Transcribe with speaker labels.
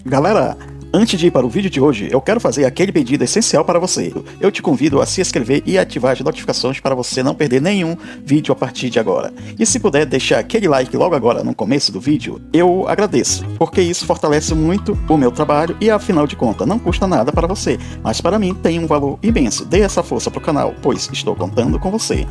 Speaker 1: Galera, antes de ir para o vídeo de hoje, eu quero fazer aquele pedido essencial para você. Eu te convido a se inscrever e ativar as notificações para você não perder nenhum vídeo a partir de agora. E se puder deixar aquele like logo agora no começo do vídeo, eu agradeço, porque isso fortalece muito o meu trabalho e afinal de contas não custa nada para você, mas para mim tem um valor imenso. Dê essa força para o canal, pois estou contando com você.